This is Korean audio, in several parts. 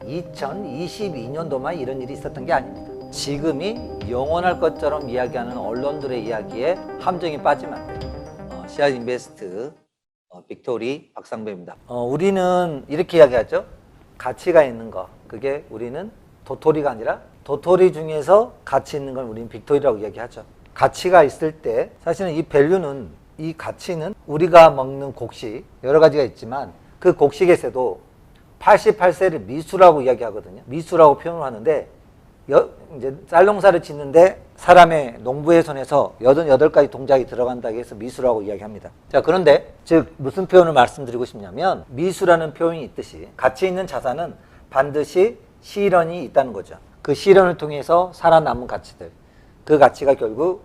2022년도만 이런 일이 있었던 게 아닙니다. 지금이 영원할 것처럼 이야기하는 언론들의 이야기에 함정이 빠지면 안 돼요. 씨앗 인베스트 빅토리 박상배입니다. 우리는 이렇게 이야기하죠. 가치가 있는 거, 그게 우리는 도토리가 아니라 도토리 중에서 가치 있는 걸 우리는 빅토리라고 이야기하죠. 가치가 있을 때 사실은 이 밸류는, 이 가치는 우리가 먹는 곡식 여러 가지가 있지만 그 곡식에서도 88세를 미수라고 이야기하거든요. 미수라고 표현을 하는데 이제 쌀 농사를 짓는데 사람의 농부의 손에서 88가지 동작이 들어간다고 해서 미수라고 이야기합니다. 자, 그런데 즉 무슨 표현을 말씀드리고 싶냐면 미수라는 표현이 있듯이 가치 있는 자산은 반드시 실현이 있다는 거죠. 그 실현을 통해서 살아남은 가치들, 그 가치가 결국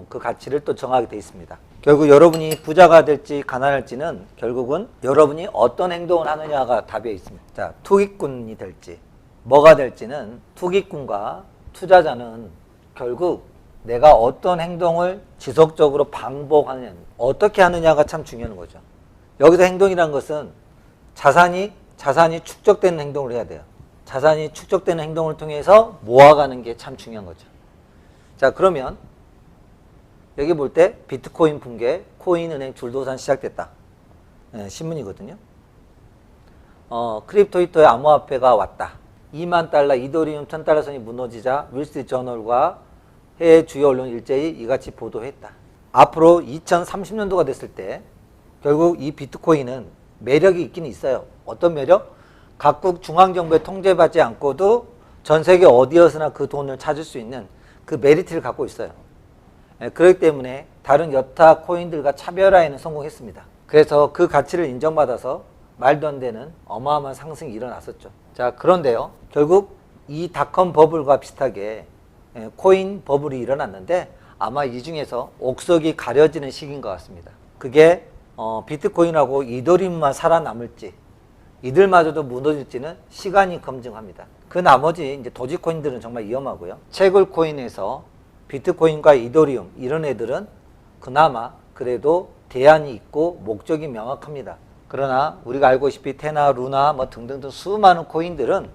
그 가치를 또 정하게 돼 있습니다. 결국 여러분이 부자가 될지 가난할지는 결국은 여러분이 어떤 행동을 하느냐가 답에 있습니다. 자, 투기꾼이 될지 뭐가 될지는 투기꾼과 투자자는 결국 내가 어떤 행동을 지속적으로 반복하느냐, 어떻게 하느냐가 참 중요한 거죠. 여기서 행동이라는 것은 자산이 축적되는 행동을 해야 돼요. 자산이 축적되는 행동을 통해서 모아가는 게 참 중요한 거죠. 자, 그러면 여기 볼 때 비트코인 붕괴, 코인 은행 줄도산 시작됐다. 네, 신문이거든요. 크립토 히터의 암호화폐가 왔다. 2만 달러, 이더리움 1000달러 선이 무너지자 윌스트리트 저널과 해외 주요 언론 일제히 이같이 보도했다. 앞으로 2030년도가 됐을 때 결국 이 비트코인은 매력이 있긴 있어요. 어떤 매력? 각국 중앙정부에 통제받지 않고도 전 세계 어디에서나 그 돈을 찾을 수 있는 그 메리트를 갖고 있어요. 그렇기 때문에 다른 여타 코인들과 차별화에는 성공했습니다. 그래서 그 가치를 인정받아서 말도 안 되는 어마어마한 상승이 일어났었죠. 자, 그런데요, 결국 이 닷컴 버블과 비슷하게 코인 버블이 일어났는데 아마 이 중에서 옥석이 가려지는 시기인 것 같습니다. 그게 비트코인하고 이더리움만 살아남을지 이들마저도 무너질지는 시간이 검증합니다. 그 나머지 이제 도지코인들은 정말 위험하고요. 채굴코인에서 비트코인과 이더리움 이런 애들은 그나마 그래도 대안이 있고 목적이 명확합니다. 그러나 우리가 알고 있듯이 테나, 루나 뭐 등등등 수많은 코인들은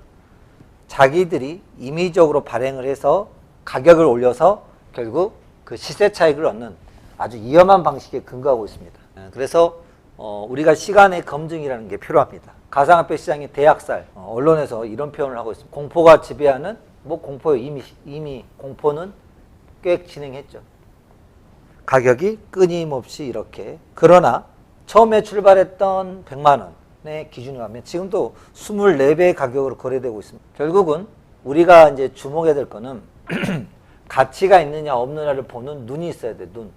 자기들이 임의적으로 발행을 해서 가격을 올려서 결국 그 시세 차익을 얻는 아주 위험한 방식에 근거하고 있습니다. 그래서 우리가 시간의 검증이라는 게 필요합니다. 가상화폐 시장의 대학살, 언론에서 이런 표현을 하고 있습니다. 공포가 지배하는, 뭐 공포요, 이미 공포는 꽤 진행했죠. 가격이 끊임없이 이렇게. 그러나 처음에 출발했던 100만 원의 기준으로 하면 지금도 24배의 가격으로 거래되고 있습니다. 결국은 우리가 이제 주목해야 될 거는 가치가 있느냐 없느냐를 보는 눈이 있어야 돼, 눈.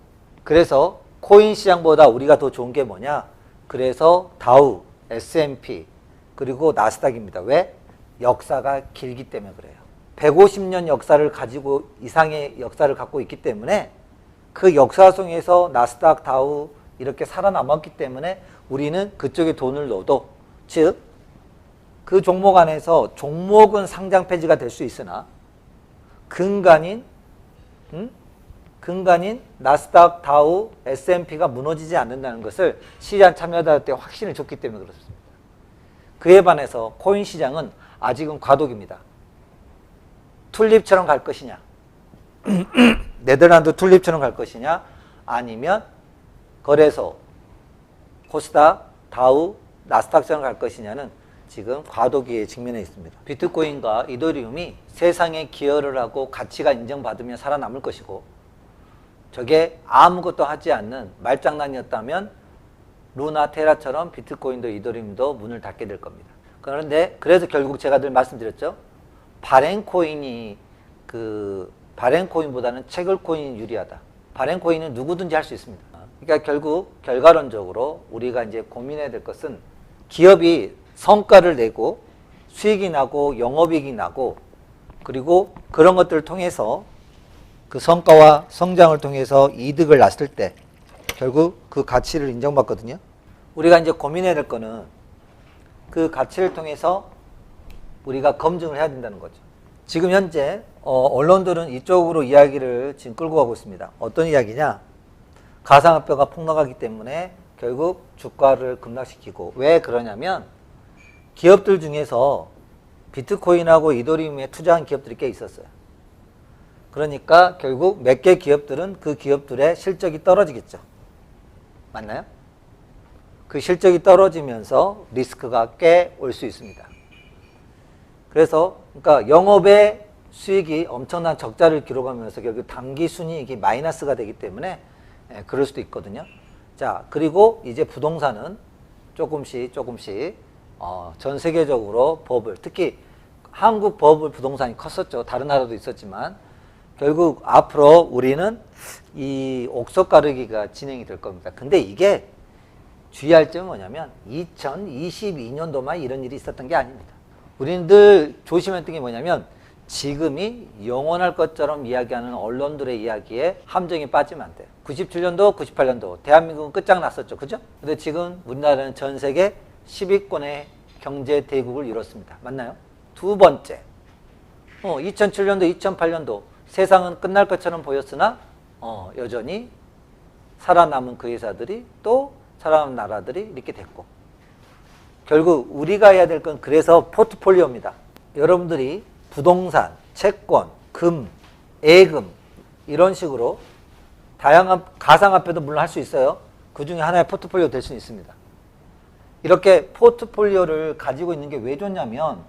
그래서 코인 시장보다 우리가 더 좋은 게 뭐냐? 그래서 다우, S&P, 그리고 나스닥입니다. 왜? 역사가 길기 때문에 그래요. 150년 역사를 가지고 이상의 역사를 갖고 있기 때문에 그 역사 속에서 나스닥, 다우 이렇게 살아남았기 때문에 우리는 그쪽에 돈을 넣어도, 즉 그 종목 안에서 종목은 상장 폐지가 될 수 있으나 근간인 나스닥, 다우, S&P가 무너지지 않는다는 것을 시장 참여자 때 확신을 줬기 때문에 그렇습니다. 그에 반해서 코인 시장은 아직은 과도기입니다. 튤립처럼 갈 것이냐, 네덜란드 튤립처럼 갈 것이냐, 아니면 거래소, 코스닥, 다우, 나스닥처럼 갈 것이냐는 지금 과도기에 직면해 있습니다. 비트코인과 이더리움이 세상에 기여를 하고 가치가 인정받으면 살아남을 것이고, 저게 아무것도 하지 않는 말장난이었다면 루나, 테라처럼 비트코인도 이더리움도 문을 닫게 될 겁니다. 그런데 그래서 결국 제가 늘 말씀드렸죠. 발행코인보다는 채굴코인이 유리하다. 발행코인은 누구든지 할 수 있습니다. 그러니까 결국 결과론적으로 우리가 이제 고민해야 될 것은 기업이 성과를 내고 수익이 나고 영업이익이 나고 그리고 그런 것들을 통해서 그 성과와 성장을 통해서 이득을 났을 때 결국 그 가치를 인정받거든요. 우리가 이제 고민해야 될 거는 그 가치를 통해서 우리가 검증을 해야 된다는 거죠. 지금 현재 언론들은 이쪽으로 이야기를 지금 끌고 가고 있습니다. 어떤 이야기냐? 가상화폐가 폭락하기 때문에 결국 주가를 급락시키고, 왜 그러냐면 기업들 중에서 비트코인하고 이더리움에 투자한 기업들이 꽤 있었어요. 그러니까 결국 몇 개 기업들은 그 기업들의 실적이 떨어지겠죠. 맞나요? 그 실적이 떨어지면서 리스크가 꽤 올 수 있습니다. 그래서 그러니까 영업의 수익이 엄청난 적자를 기록하면서 결국 단기 순이익이 마이너스가 되기 때문에 그럴 수도 있거든요. 자, 그리고 이제 부동산은 조금씩 전 세계적으로 버블, 특히 한국 버블 부동산이 컸었죠. 다른 나라도 있었지만 결국 앞으로 우리는 이 옥석 가르기가 진행이 될 겁니다. 근데 이게 주의할 점은 뭐냐면 2022년도만 이런 일이 있었던 게 아닙니다. 우리는 늘 조심했던 게 뭐냐면 지금이 영원할 것처럼 이야기하는 언론들의 이야기에 함정에 빠지면 안 돼요. 97년도, 98년도 대한민국은 끝장났었죠. 그죠? 근데 지금 우리나라는 전 세계 10위권의 경제 대국을 이뤘습니다. 맞나요? 두 번째, 2007년도, 2008년도 세상은 끝날 것처럼 보였으나 여전히 살아남은 그 회사들이 또 살아남은 나라들이 이렇게 됐고, 결국 우리가 해야 될 건 그래서 포트폴리오입니다. 여러분들이 부동산, 채권, 금, 예금 이런 식으로 다양한 가상화폐도 물론 할 수 있어요. 그 중에 하나의 포트폴리오 될 수 있습니다. 이렇게 포트폴리오를 가지고 있는 게 왜 좋냐면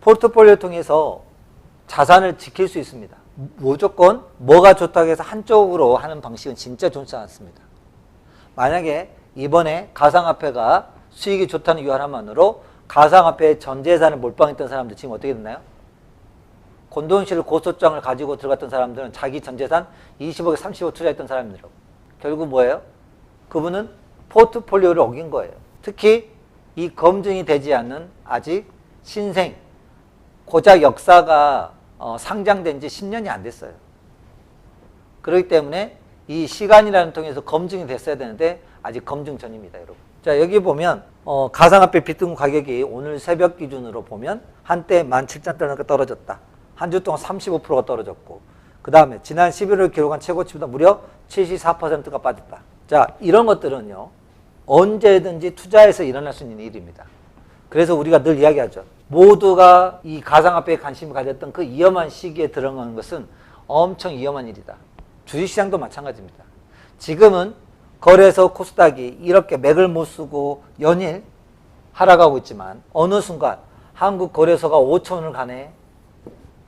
포트폴리오를 통해서 자산을 지킬 수 있습니다. 무조건 뭐가 좋다고 해서 한쪽으로 하는 방식은 진짜 좋지 않습니다. 만약에 이번에 가상화폐가 수익이 좋다는 이유 하나만으로 가상화폐에 전 재산을 몰빵했던 사람들 지금 어떻게 됐나요? 권도현 고소장을 가지고 들어갔던 사람들은 자기 전 재산 20억에 30억 투자했던 사람들이라고. 결국 뭐예요? 그분은 포트폴리오를 어긴 거예요. 특히 이 검증이 되지 않는 아직 신생, 고작 역사가 상장된 지 10년이 안 됐어요. 그렇기 때문에 이 시간이라는 통해서 검증이 됐어야 되는데 아직 검증 전입니다, 여러분. 자, 여기 보면 가상화폐 비트코인 가격이 오늘 새벽 기준으로 보면 한때 17,000달러가 떨어졌다. 한 주 동안 35%가 떨어졌고, 그 다음에 지난 11월 기록한 최고치보다 무려 74%가 빠졌다. 자, 이런 것들은요 언제든지 투자해서 일어날 수 있는 일입니다. 그래서 우리가 늘 이야기하죠. 모두가 이 가상화폐에 관심을 가졌던 그 위험한 시기에 들어가는 것은 엄청 위험한 일이다. 주식시장도 마찬가지입니다. 지금은 거래소 코스닥이 이렇게 맥을 못 쓰고 연일 하락하고 있지만 어느 순간 한국 거래소가 5천을 가네.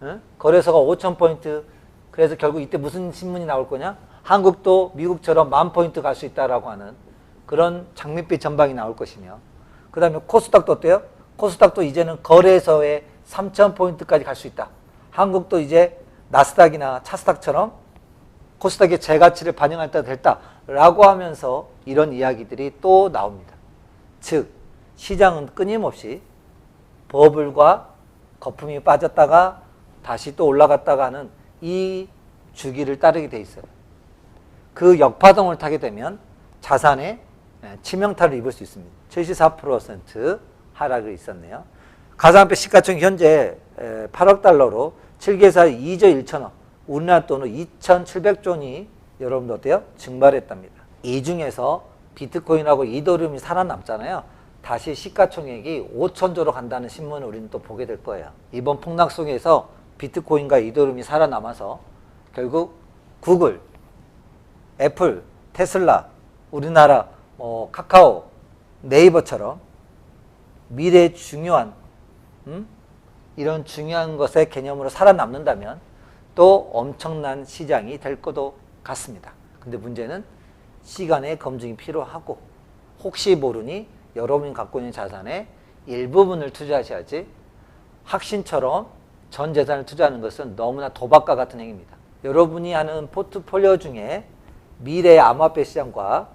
응? 거래소가 5,000포인트. 그래서 결국 이때 무슨 신문이 나올 거냐? 한국도 미국처럼 10,000포인트 갈 수 있다라고 하는 그런 장밋빛 전방이 나올 것이며, 그 다음에 코스닥도 어때요? 코스닥도 이제는 거래소에 3,000포인트까지 갈 수 있다. 한국도 이제 나스닥이나 차스닥처럼 코스닥의 재가치를 반영할 때가 됐다라고 하면서 이런 이야기들이 또 나옵니다. 즉 시장은 끊임없이 버블과 거품이 빠졌다가 다시 또 올라갔다가 하는 이 주기를 따르게 돼 있어요. 그 역파동을 타게 되면 자산에 치명타를 입을 수 있습니다. 74% 하락이 있었네요. 가상화폐 시가총액 현재 8억 달러로 7개사 2조 1천억, 우리나라 돈으로 2,700조 원이 여러분들 어때요? 증발했답니다. 이 중에서 비트코인하고 이더리움이 살아남잖아요. 다시 시가총액이 5천조로 간다는 신문을 우리는 또 보게 될 거예요. 이번 폭락 속에서 비트코인과 이더리움이 살아남아서 결국 구글, 애플, 테슬라, 우리나라 카카오, 네이버처럼 미래의 중요한 이런 중요한 것의 개념으로 살아남는다면 또 엄청난 시장이 될 것도 같습니다. 근데 문제는 시간의 검증이 필요하고, 혹시 모르니 여러분이 갖고 있는 자산의 일부분을 투자하셔야지 학신처럼 전 재산을 투자하는 것은 너무나 도박과 같은 행위입니다. 여러분이 하는 포트폴리오 중에 미래의 암호화폐 시장과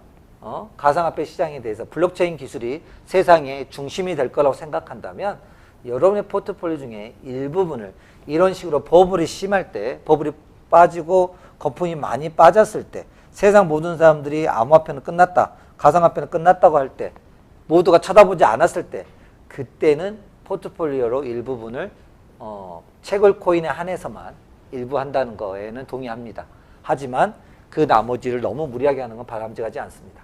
가상화폐 시장에 대해서 블록체인 기술이 세상의 중심이 될 거라고 생각한다면 여러분의 포트폴리오 중에 일부분을 이런 식으로 버블이 심할 때, 버블이 빠지고 거품이 많이 빠졌을 때, 세상 모든 사람들이 암호화폐는 끝났다, 가상화폐는 끝났다고 할 때, 모두가 쳐다보지 않았을 때, 그때는 포트폴리오로 일부분을 채굴 코인에 한해서만 일부 한다는 거에는 동의합니다. 하지만 그 나머지를 너무 무리하게 하는 건 바람직하지 않습니다.